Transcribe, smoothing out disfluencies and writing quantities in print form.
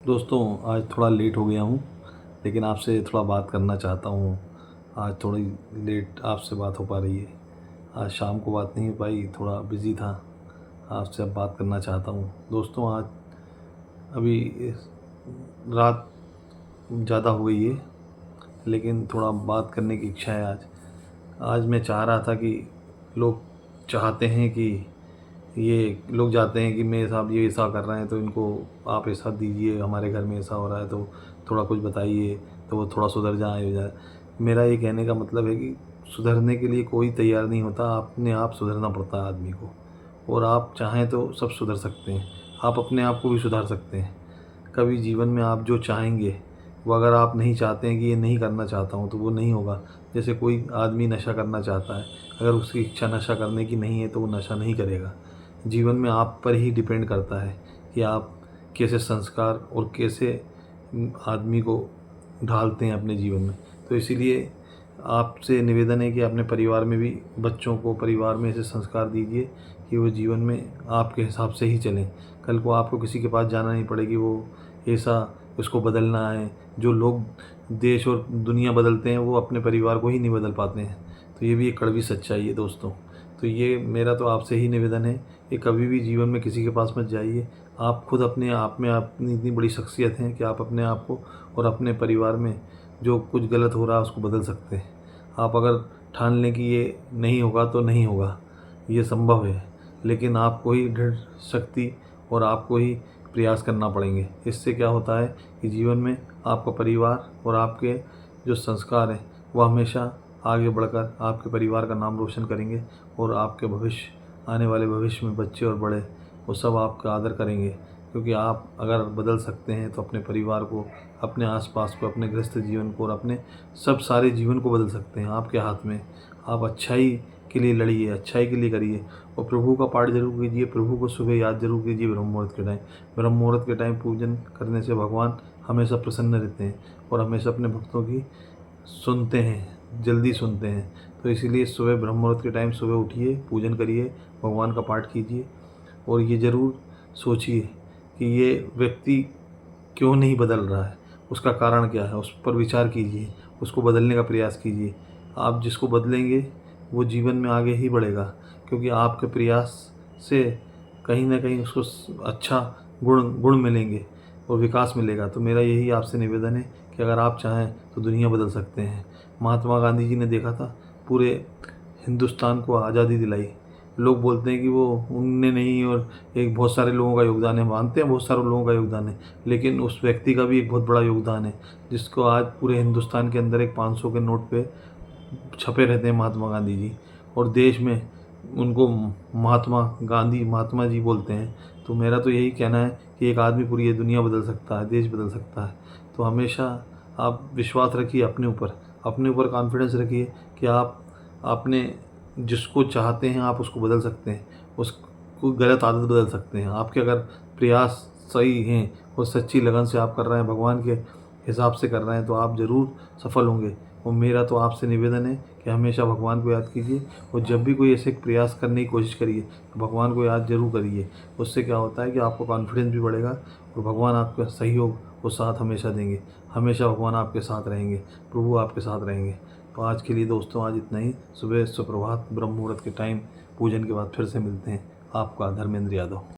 दोस्तों, आज थोड़ा लेट हो गया हूँ, लेकिन आपसे थोड़ा बात करना चाहता हूँ। आज थोड़ी लेट आपसे बात हो पा रही है। आज शाम को बात नहीं हो पाई, थोड़ा बिज़ी था। आपसे अब बात करना चाहता हूँ। दोस्तों, आज अभी रात ज़्यादा हो गई है, लेकिन थोड़ा बात करने की इच्छा है आज। आज मैं चाह रहा था कि लोग चाहते हैं कि ये लोग चाहते हैं कि मेरे साहब ये ऐसा कर रहे हैं, तो इनको आप ऐसा दीजिए, हमारे घर में ऐसा हो रहा है तो थोड़ा कुछ बताइए, तो वो थोड़ा सुधर जाए हो जाए। मेरा ये कहने का मतलब है कि सुधरने के लिए कोई तैयार नहीं होता, अपने आप सुधरना पड़ता है आदमी को। और आप चाहें तो सब सुधर सकते हैं, आप अपने आप को भी सुधार सकते हैं। कभी जीवन में आप जो चाहेंगे, वो अगर आप नहीं चाहते हैं कि ये नहीं करना चाहता हूँ, तो वो नहीं होगा। जैसे कोई आदमी नशा करना चाहता है, अगर उसकी इच्छा नशा करने की नहीं है तो वो नशा नहीं करेगा। जीवन में आप पर ही डिपेंड करता है कि आप कैसे संस्कार और कैसे आदमी को ढालते हैं अपने जीवन में। तो इसीलिए आपसे निवेदन है कि अपने परिवार में भी बच्चों को परिवार में ऐसे संस्कार दीजिए कि वो जीवन में आपके हिसाब से ही चलें। कल को आपको किसी के पास जाना नहीं पड़े कि वो ऐसा उसको बदलना है। जो लोग देश और दुनिया बदलते हैं, वो अपने परिवार को ही नहीं बदल पाते हैं। तो ये भी एक कड़वी सच्चाई है दोस्तों। तो ये मेरा तो आपसे ही निवेदन है कि कभी भी जीवन में किसी के पास मत जाइए। आप खुद अपने आप में अपनी इतनी बड़ी शख्सियत हैं कि आप अपने आप को और अपने परिवार में जो कुछ गलत हो रहा है उसको बदल सकते हैं। आप अगर ठान लें कि ये नहीं होगा तो नहीं होगा, ये संभव है, लेकिन आपको ही दृढ़ शक्ति और आपको ही प्रयास करना पड़ेंगे। इससे क्या होता है कि जीवन में आपका परिवार और आपके जो संस्कार हैं वो हमेशा आगे बढ़कर आपके परिवार का नाम रोशन करेंगे। और आपके भविष्य, आने वाले भविष्य में बच्चे और बड़े वो सब आपका आदर करेंगे। क्योंकि आप अगर बदल सकते हैं तो अपने परिवार को, अपने आसपास को, अपने गृहस्थ जीवन को और अपने सब सारे जीवन को बदल सकते हैं। आपके हाथ में। आप अच्छाई के लिए लड़िए, अच्छाई के लिए करिए और प्रभु का पाठ जरूर कीजिए। प्रभु को सुबह याद जरूर कीजिए ब्रह्म मुहूर्त के टाइम। ब्रह्म मुहूर्त के टाइम पूजन करने से भगवान हमेशा प्रसन्न रहते हैं और हमेशा अपने भक्तों की सुनते हैं, जल्दी सुनते हैं। तो इसीलिए सुबह ब्रह्म मुहूर्त के टाइम सुबह उठिए, पूजन करिए, भगवान का पाठ कीजिए और ये ज़रूर सोचिए कि ये व्यक्ति क्यों नहीं बदल रहा है, उसका कारण क्या है, उस पर विचार कीजिए, उसको बदलने का प्रयास कीजिए। आप जिसको बदलेंगे वो जीवन में आगे ही बढ़ेगा, क्योंकि आपके प्रयास से कहीं ना कहीं उसको अच्छा गुण गुण मिलेंगे और विकास मिलेगा। तो मेरा यही आपसे निवेदन है कि अगर आप चाहें तो दुनिया बदल सकते हैं। महात्मा गांधी जी ने देखा था, पूरे हिंदुस्तान को आज़ादी दिलाई। लोग बोलते हैं कि वो उनने नहीं, और एक बहुत सारे लोगों का योगदान है, मानते हैं बहुत सारे लोगों का योगदान है, लेकिन उस व्यक्ति का भी एक बहुत बड़ा योगदान है जिसको आज पूरे हिंदुस्तान के अंदर एक 500 के नोट पे छपे रहते हैं, महात्मा गांधी जी। और देश में उनको महात्मा गांधी, महात्मा जी बोलते हैं। तो मेरा तो यही कहना है कि एक आदमी पूरी ये दुनिया बदल सकता है, देश बदल सकता है। तो हमेशा आप विश्वास रखिए अपने ऊपर, अपने ऊपर कॉन्फिडेंस रखिए कि आप अपने जिसको चाहते हैं आप उसको बदल सकते हैं, उसको गलत आदत बदल सकते हैं। आपके अगर प्रयास सही हैं और सच्ची लगन से आप कर रहे हैं, भगवान के हिसाब से कर रहे हैं, तो आप ज़रूर सफल होंगे। और मेरा तो आपसे निवेदन है कि हमेशा भगवान को याद कीजिए और जब भी कोई ऐसे प्रयास करने की कोशिश करिए तो भगवान को याद जरूर करिए। उससे क्या होता है कि आपको कॉन्फिडेंस भी बढ़ेगा और भगवान आपका सहयोग और साथ हमेशा देंगे। हमेशा भगवान आपके साथ रहेंगे, प्रभु आपके साथ रहेंगे। तो आज के लिए दोस्तों आज इतना ही। सुबह सुप्रभात, ब्रह्म मुहूर्त के टाइम पूजन के बाद फिर से मिलते हैं। आपका धर्मेंद्र यादव।